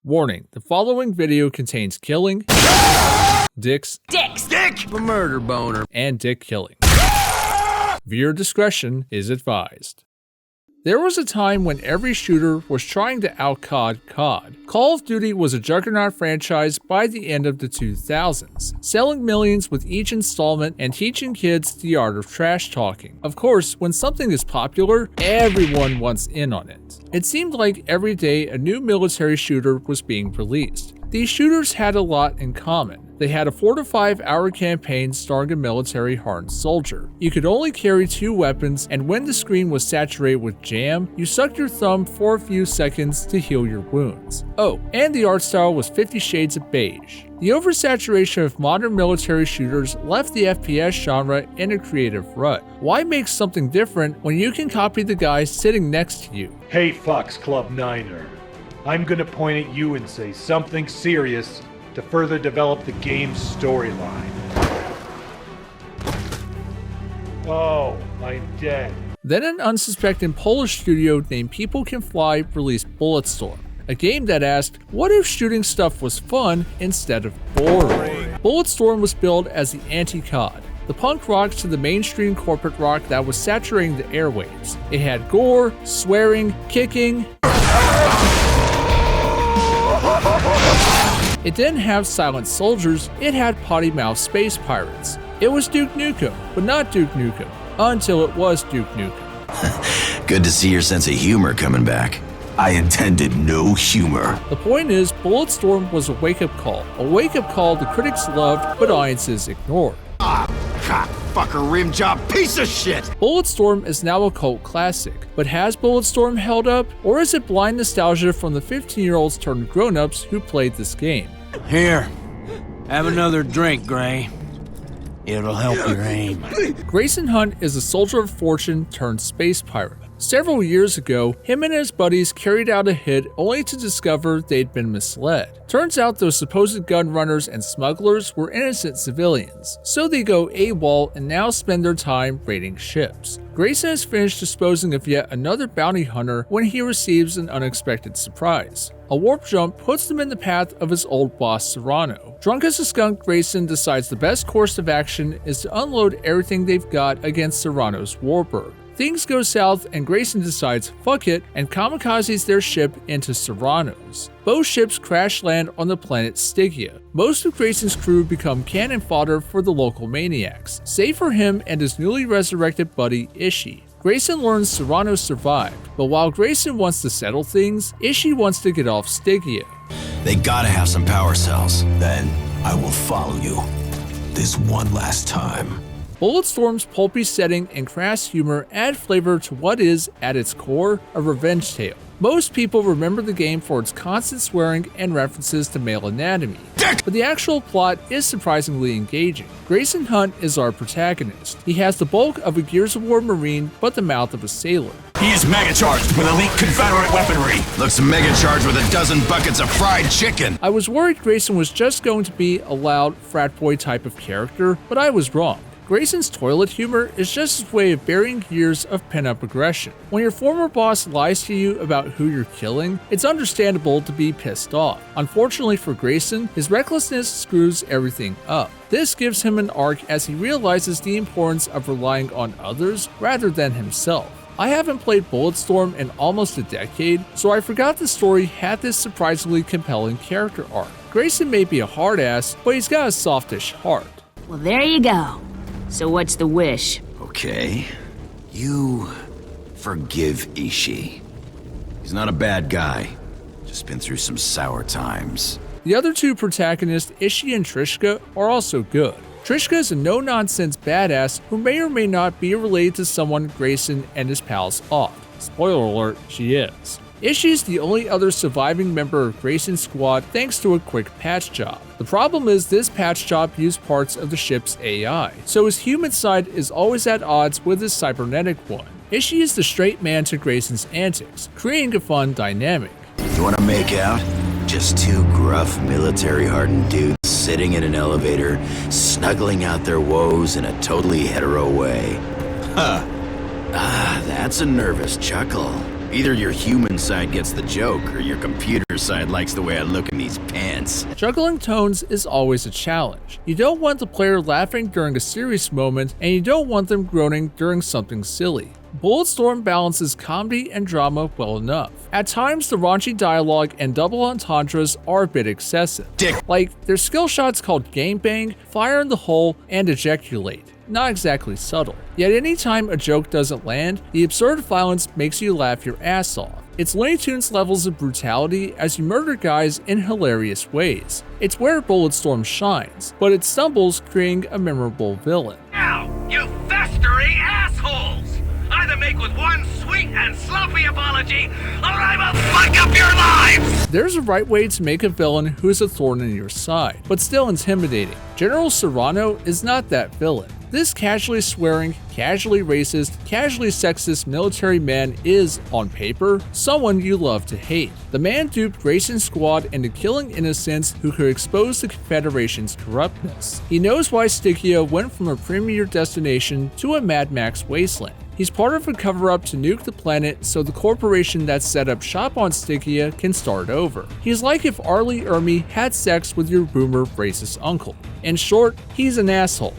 Warning, the following video contains killing, dicks, Dick! A murder boner. and dick killing. Viewer discretion is advised. There was a time when every shooter was trying to out-COD COD. Call of Duty was a juggernaut franchise by the end of the 2000s, selling millions with each installment and teaching kids the art of trash talking. Of course, when something is popular, everyone wants in on it. It seemed like every day a new military shooter was being released. These shooters had a lot in common. They had a 4 to 5 hour campaign starring a military hardened soldier. You could only carry 2 weapons, and when the screen was saturated with jam, you sucked your thumb for a few seconds to heal your wounds. Oh, and the art style was 50 Shades of Beige. The oversaturation of modern military shooters left the FPS genre in a creative rut. Why make something different when you can copy the guy sitting next to you? Hey Fox Club Niner, I'm gonna point at you and say something serious to further develop the game's storyline. Oh, I'm dead. Then an unsuspecting Polish studio named People Can Fly released Bulletstorm, a game that asked, what if shooting stuff was fun instead of boring? Bulletstorm was billed as the anti-COD, the punk rock to the mainstream corporate rock that was saturating the airwaves. It had gore, swearing, kicking. It didn't have silent soldiers, it had potty mouth space pirates. It was Duke Nukem, but not Duke Nukem, until it was Duke Nukem. Good to see your sense of humor coming back. I intended no humor. The point is, Bulletstorm was a wake-up call the critics loved, but audiences ignored. Fucker rim job piece of shit! Bulletstorm is now a cult classic, but has Bulletstorm held up, or is it blind nostalgia from the 15-year-olds turned grown-ups who played this game? Here, have another drink, Gray. It'll help your aim. Grayson Hunt is a soldier of fortune turned space pirate. Several years ago, him and his buddies carried out a hit only to discover they'd been misled. Turns out those supposed gun runners and smugglers were innocent civilians, so they go AWOL and now spend their time raiding ships. Grayson has finished disposing of yet another bounty hunter when he receives an unexpected surprise. A warp jump puts them in the path of his old boss Serrano. Drunk as a skunk, Grayson decides the best course of action is to unload everything they've got against Serrano's warbird. Things go south and Grayson decides fuck it and kamikazes their ship into Serrano's. Both ships crash land on the planet Stygia. Most of Grayson's crew become cannon fodder for the local maniacs, save for him and his newly resurrected buddy Ishii. Grayson learns Serrano survived, but while Grayson wants to settle things, Ishii wants to get off Stygia. They gotta have some power cells. Then I will follow you. This one last time. Bulletstorm's pulpy setting and crass humor add flavor to what is, at its core, a revenge tale. Most people remember the game for its constant swearing and references to male anatomy, but the actual plot is surprisingly engaging. Grayson Hunt is our protagonist. He has the bulk of a Gears of War Marine, but the mouth of a sailor. He is mega-charged with elite Confederate weaponry. Looks mega-charged with a dozen buckets of fried chicken. I was worried Grayson was just going to be a loud frat boy type of character, but I was wrong. Grayson's toilet humor is just his way of burying years of pent-up aggression. When your former boss lies to you about who you're killing, it's understandable to be pissed off. Unfortunately for Grayson, his recklessness screws everything up. This gives him an arc as he realizes the importance of relying on others rather than himself. I haven't played Bulletstorm in almost a decade, so I forgot the story had this surprisingly compelling character arc. Grayson may be a hard ass, but he's got a softish heart. Well, there you go. So what's the wish? Okay. You forgive Ishii. He's not a bad guy. Just been through some sour times. The other two protagonists, Ishii and Trishka, are also good. Trishka is a no-nonsense badass who may or may not be related to someone Grayson and his pals off. Spoiler alert, she is. Ishii is the only other surviving member of Grayson's squad thanks to a quick patch job. The problem is this patch job used parts of the ship's AI, so his human side is always at odds with his cybernetic one. Ishii is the straight man to Grayson's antics, creating a fun dynamic. You wanna make out? Just 2 gruff, military-hardened dudes sitting in an elevator, snuggling out their woes in a totally hetero way. Huh. Ah, that's a nervous chuckle. Either your human side gets the joke, or your computer side likes the way I look in these pants. Juggling tones is always a challenge. You don't want the player laughing during a serious moment, and you don't want them groaning during something silly. Bulletstorm balances comedy and drama well enough. At times, the raunchy dialogue and double entendres are a bit excessive. Like, there's skill shots called gangbang, fire in the hole, and ejaculate. Not exactly subtle. Yet anytime a joke doesn't land, the absurd violence makes you laugh your ass off. It's Looney Tunes levels of brutality as you murder guys in hilarious ways. It's where Bulletstorm shines, but it stumbles, creating a memorable villain. Now, you festering assholes! Either make with one sweet and sloppy apology, or I will fuck up your lives! There's a right way to make a villain who is a thorn in your side, but still intimidating. General Serrano is not that villain. This casually swearing, casually racist, casually sexist military man is, on paper, someone you love to hate. The man duped Grayson's squad into killing innocents who could expose the Confederation's corruptness. He knows why Stygia went from a premier destination to a Mad Max wasteland. He's part of a cover-up to nuke the planet so the corporation that set up shop on Stygia can start over. He's like if Arlie Ermy had sex with your boomer racist uncle. In short, he's an asshole.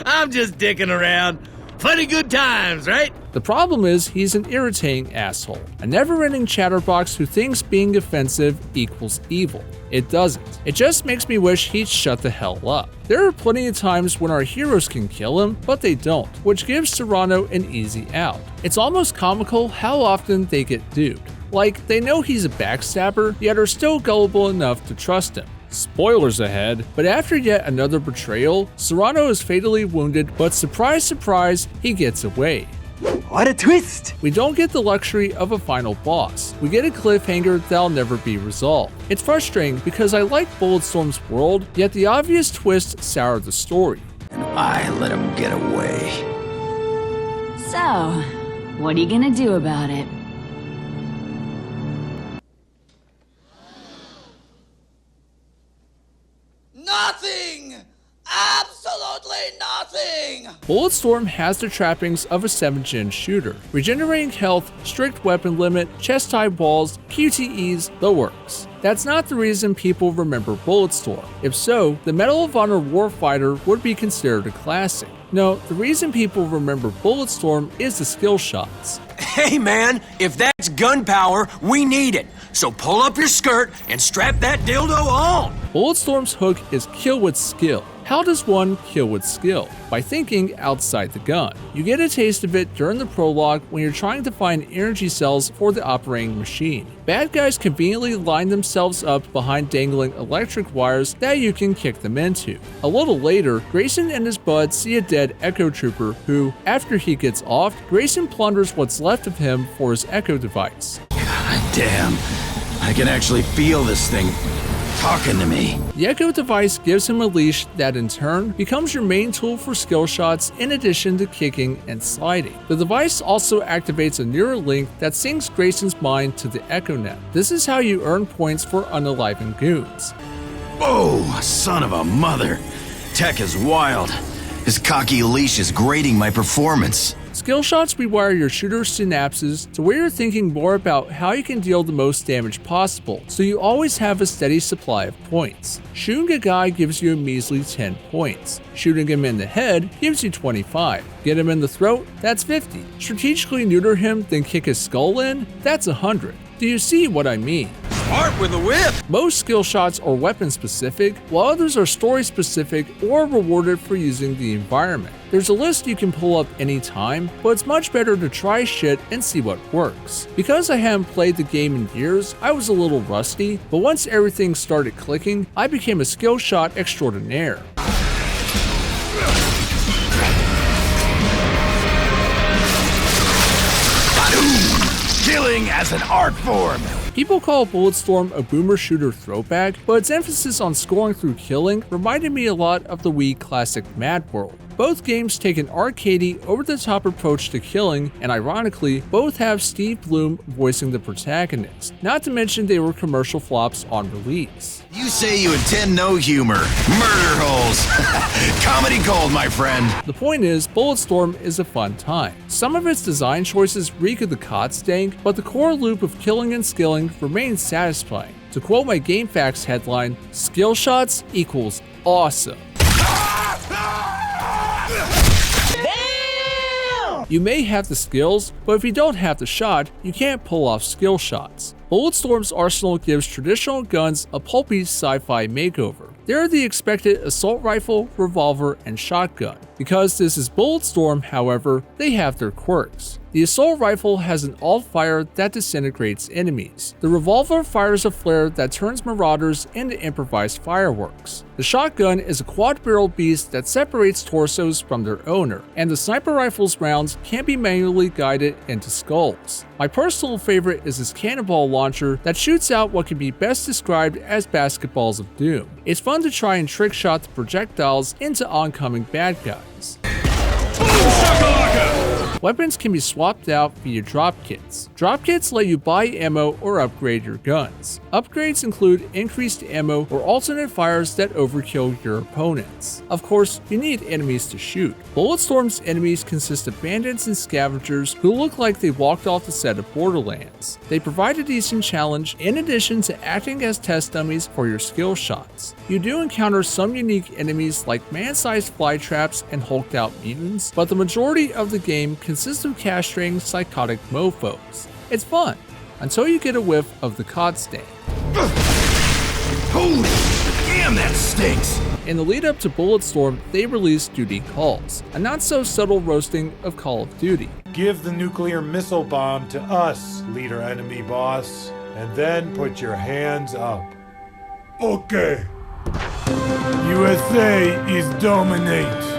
I'm just dicking around. Funny good times, right? The problem is he's an irritating asshole, a never-ending chatterbox who thinks being offensive equals evil. It doesn't. It just makes me wish he'd shut the hell up. There are plenty of times when our heroes can kill him, but they don't, which gives Serrano an easy out. It's almost comical how often they get duped. Like, they know he's a backstabber, yet are still gullible enough to trust him. Spoilers ahead, but after yet another betrayal, Serrano is fatally wounded, but surprise surprise, he gets away. What a twist! We don't get the luxury of a final boss. We get a cliffhanger that'll never be resolved. It's frustrating because I like Bulletstorm's world, yet the obvious twist soured the story. And I let him get away. So, what are you gonna do about it? Nothing! Absolutely nothing! Bulletstorm has the trappings of a 7th-gen shooter. Regenerating health, strict weapon limit, chest-high walls, QTEs, the works. That's not the reason people remember Bulletstorm. If so, the Medal of Honor Warfighter would be considered a classic. No, the reason people remember Bulletstorm is the skill shots. Hey man, if that's gunpowder, we need it. So pull up your skirt and strap that dildo on. Bulletstorm's hook is kill with skill. How does one kill with skill? By thinking outside the gun. You get a taste of it during the prologue when you're trying to find energy cells for the operating machine. Bad guys conveniently line themselves up behind dangling electric wires that you can kick them into. A little later, Grayson and his bud see a dead Echo Trooper who, after he gets off, Grayson plunders what's left of him for his Echo device. God damn, I can actually feel this thing talking to me. The Echo device gives him a leash that in turn becomes your main tool for skill shots in addition to kicking and sliding. The device also activates a neural link that syncs Grayson's mind to the Echo Net. This is how you earn points for unaliving goons. Oh, son of a mother. Tech is wild. His cocky leash is grading my performance. Skill shots rewire your shooter's synapses to where you're thinking more about how you can deal the most damage possible, so you always have a steady supply of points. Shooting a guy gives you a measly 10 points. Shooting him in the head gives you 25. Get him in the throat? That's 50. Strategically neuter him, then kick his skull in? That's 100. Do you see what I mean? Start with a whip. Most skill shots are weapon specific, while others are story specific or rewarded for using the environment. There's a list you can pull up anytime, but it's much better to try shit and see what works. Because I haven't played the game in years, I was a little rusty, but once everything started clicking, I became a skill shot extraordinaire. Killing as an art form. People call Bulletstorm a boomer shooter throwback, but its emphasis on scoring through killing reminded me a lot of the Wii classic Mad World. Both games take an arcadey, over-the-top approach to killing, and ironically, both have Steve Bloom voicing the protagonist. Not to mention they were commercial flops on release. You say you intend no humor. Murder holes. Comedy gold, my friend. The point is, Bulletstorm is a fun time. Some of its design choices reek of the COD stank, but the core loop of killing and skilling remains satisfying. To quote my GameFAQs headline, skill shots equals awesome. You may have the skills, but if you don't have the shot, you can't pull off skill shots. Bulletstorm's arsenal gives traditional guns a pulpy sci-fi makeover. They're the expected assault rifle, revolver, and shotgun. Because this is Bulletstorm, however, they have their quirks. The assault rifle has an alt-fire that disintegrates enemies. The revolver fires a flare that turns marauders into improvised fireworks. The shotgun is a quad-barreled beast that separates torsos from their owner, and the sniper rifle's rounds can't be manually guided into skulls. My personal favorite is this cannonball launcher that shoots out what can be best described as basketballs of doom. It's fun to try and trick shot the projectiles into oncoming bad guys. Weapons can be swapped out via drop kits. Drop kits let you buy ammo or upgrade your guns. Upgrades include increased ammo or alternate fires that overkill your opponents. Of course, you need enemies to shoot. Bulletstorm's enemies consist of bandits and scavengers who look like they walked off the set of Borderlands. They provide a decent challenge in addition to acting as test dummies for your skill shots. You do encounter some unique enemies like man-sized fly traps and hulked out mutants, but the majority of the game consists of castrating psychotic mofos. It's fun, until you get a whiff of the COD stank. Holy damn, that stinks! In the lead up to Bulletstorm, they released Duty Calls, a not so subtle roasting of Call of Duty. Give the nuclear missile bomb to us, leader enemy boss, and then put your hands up. Okay. USA is dominate.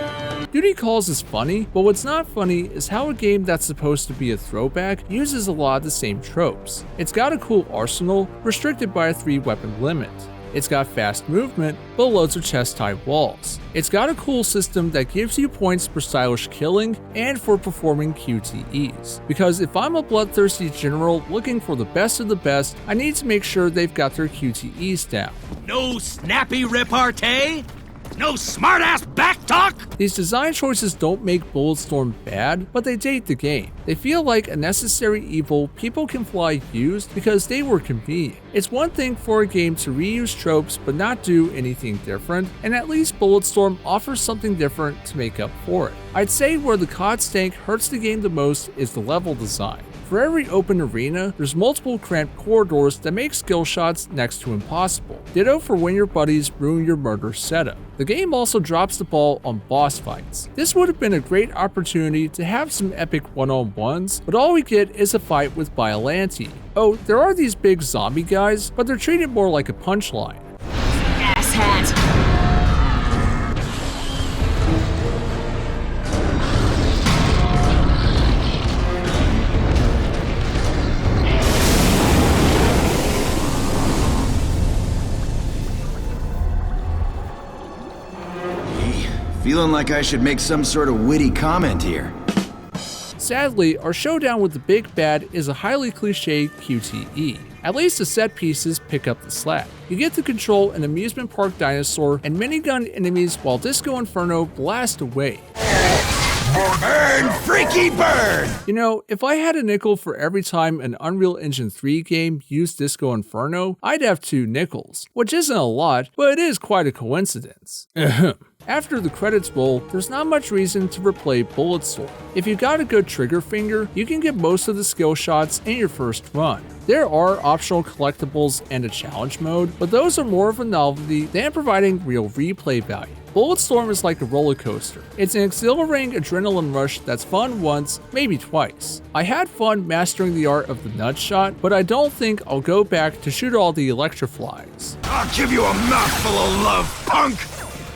Duty Calls is funny, but what's not funny is how a game that's supposed to be a throwback uses a lot of the same tropes. It's got a cool arsenal, restricted by a 3-weapon limit. It's got fast movement, but loads of chest-high walls. It's got a cool system that gives you points for stylish killing and for performing QTEs. Because if I'm a bloodthirsty general looking for the best of the best, I need to make sure they've got their QTEs down. No snappy repartee? No smart-ass backtalk? These design choices don't make Bulletstorm bad, but they date the game. They feel like a necessary evil people can fly used because they were convenient. It's one thing for a game to reuse tropes but not do anything different, and at least Bulletstorm offers something different to make up for it. I'd say where the COD stank hurts the game the most is the level design. For every open arena, there's multiple cramped corridors that make skill shots next to impossible. Ditto for when your buddies ruin your murder setup. The game also drops the ball on boss fights. This would have been a great opportunity to have some epic one-on-ones, but all we get is a fight with Biollante. Oh, there are these big zombie guys, but they're treated more like a punchline. Asshat. Feeling like I should make some sort of witty comment here. Sadly, our showdown with the big bad is a highly cliched QTE. At least the set pieces pick up the slack. You get to control an amusement park dinosaur and minigun enemies while Disco Inferno blast away. Burn, freaky burn! You know, if I had a nickel for every time an Unreal Engine 3 game used Disco Inferno, I'd have 2 nickels, which isn't a lot, but it is quite a coincidence. After the credits roll, there's not much reason to replay Bulletstorm. If you've got a good trigger finger, you can get most of the skill shots in your first run. There are optional collectibles and a challenge mode, but those are more of a novelty than providing real replay value. Bulletstorm is like a roller coaster. It's an exhilarating adrenaline rush that's fun once, maybe twice. I had fun mastering the art of the nut shot, but I don't think I'll go back to shoot all the electroflies. I'll give you a mouthful of love, punk!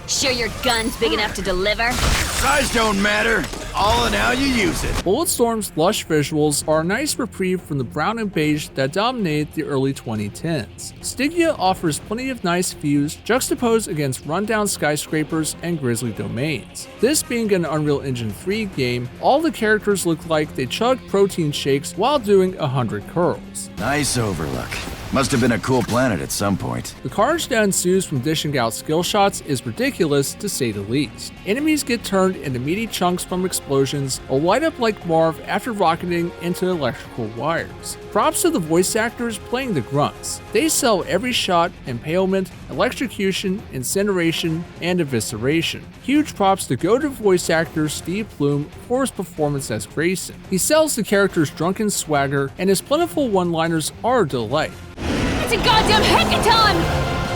Sure your gun's big enough to deliver? Size don't matter. all in how you use it. Bulletstorm's lush visuals are a nice reprieve from the brown and beige that dominated the early 2010s. Stygia offers plenty of nice views juxtaposed against rundown skyscrapers and grisly domains. This being an Unreal Engine 3 game, all the characters look like they chugged protein shakes while doing 100 curls. Nice overlook. Must have been a cool planet at some point. The carnage that ensues from dishing out skill shots is ridiculous to say the least. Enemies get turned into meaty chunks from explosions or light up like Marv after rocketing into electrical wires. Props to the voice actors playing the grunts. They sell every shot, impalement, electrocution, incineration, and evisceration. Huge props to go-to voice actor Steve Bloom for his performance as Grayson. He sells the character's drunken swagger, and his plentiful one-liners are a delight. It's a goddamn hackathon!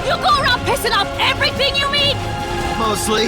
You go around pissing off everything you meet! Mostly,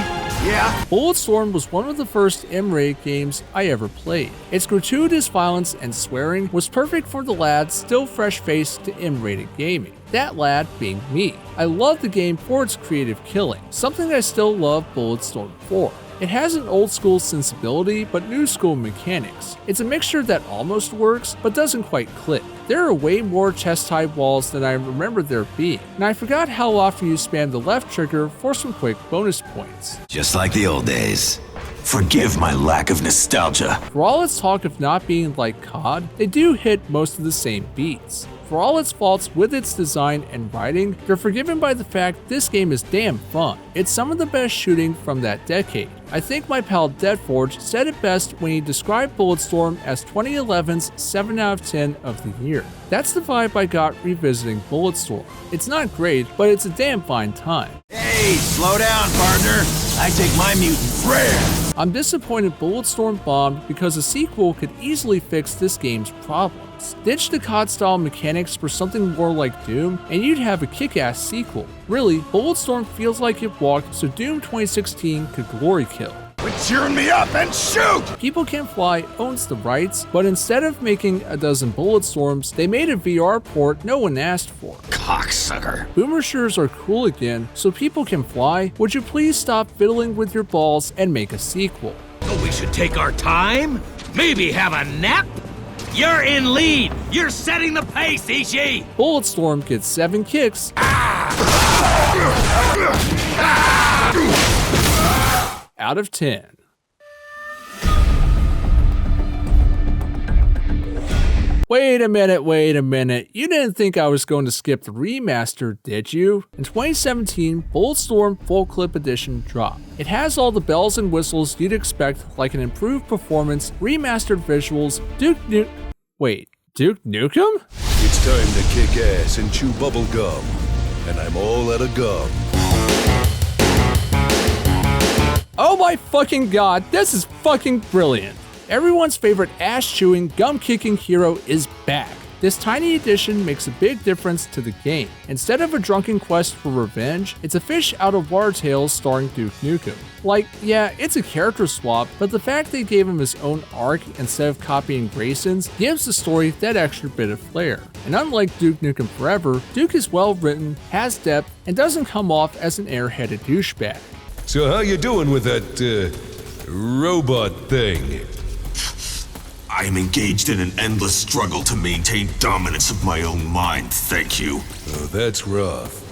yeah. Bulletstorm was one of the first M-rated games I ever played. Its gratuitous violence and swearing was perfect for the lad still fresh-faced to M-rated gaming. That lad being me. I love the game for its creative killing, something I still love Bulletstorm for. It has an old school sensibility, but new school mechanics. It's a mixture that almost works, but doesn't quite click. There are way more chest-high walls than I remember there being, and I forgot how often you spam the left trigger for some quick bonus points. Just like the old days. Forgive my lack of nostalgia. For all its talk of not being like COD, they do hit most of the same beats. For all its faults with its design and writing, you're forgiven by the fact this game is damn fun. It's some of the best shooting from that decade. I think my pal Deadforge said it best when he described Bulletstorm as 2011's 7 out of 10 of the year. That's the vibe I got revisiting Bulletstorm. It's not great, but it's a damn fine time. Hey, slow down, partner. I take my mutants rare. I'm disappointed Bulletstorm bombed because a sequel could easily fix this game's problems. Ditch the COD-style mechanics for something more like Doom, and you'd have a kick-ass sequel. Really, Bulletstorm feels like it walked so Doom 2016 could glory kill. Quit cheering me up and shoot! People Can Fly owns the rights, but instead of making a dozen Bulletstorms, they made a VR port no one asked for. Cocksucker. Boomershers are cool again, so People Can Fly, would you please stop fiddling with your balls and make a sequel? So we should take our time? Maybe have a nap? You're in lead! You're setting the pace, Ishii! Bulletstorm gets 7 kicks out of 10. Wait a minute. You didn't think I was going to skip the remaster, did you? In 2017, Bulletstorm Full Clip Edition dropped. It has all the bells and whistles you'd expect, like an improved performance, remastered visuals, Duke Nukem? It's time to kick ass and chew bubblegum, and I'm all out of gum. Oh my fucking god, this is fucking brilliant. Everyone's favorite ass-chewing, gum-kicking hero is back. This tiny addition makes a big difference to the game. Instead of a drunken quest for revenge, it's a fish out of water tales starring Duke Nukem. Like, yeah, it's a character swap, but the fact they gave him his own arc instead of copying Grayson's gives the story that extra bit of flair. And unlike Duke Nukem Forever, Duke is well written, has depth, and doesn't come off as an airheaded douchebag. So how you doing with that, robot thing? I'm engaged in an endless struggle to maintain dominance of my own mind, thank you. Oh, that's rough.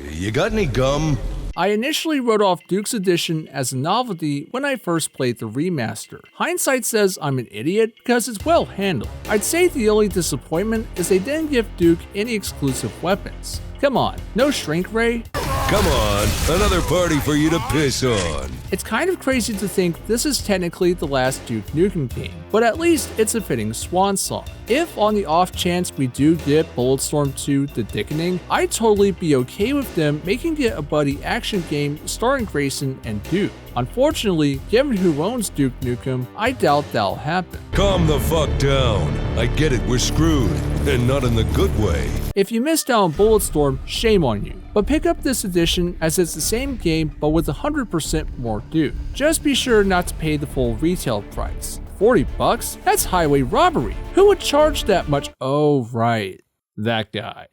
You got any gum? I initially wrote off Duke's edition as a novelty when I first played the remaster. Hindsight says I'm an idiot because it's well handled. I'd say the only disappointment is they didn't give Duke any exclusive weapons. Come on, no shrink ray? Come on, another party for you to piss on. It's kind of crazy to think this is technically the last Duke Nukem game, but at least it's a fitting swan song. If on the off chance we do get Bulletstorm 2 The Dickening, I'd totally be okay with them making it a buddy action game starring Grayson and Duke. Unfortunately, given who owns Duke Nukem, I doubt that'll happen. Calm the fuck down. I get it, we're screwed, and not in the good way. If you missed out on Bulletstorm, shame on you. But pick up this edition as it's the same game but with 100% more Duke. Just be sure not to pay the full retail price. $40? That's highway robbery. Who would charge that much? Oh right, that guy.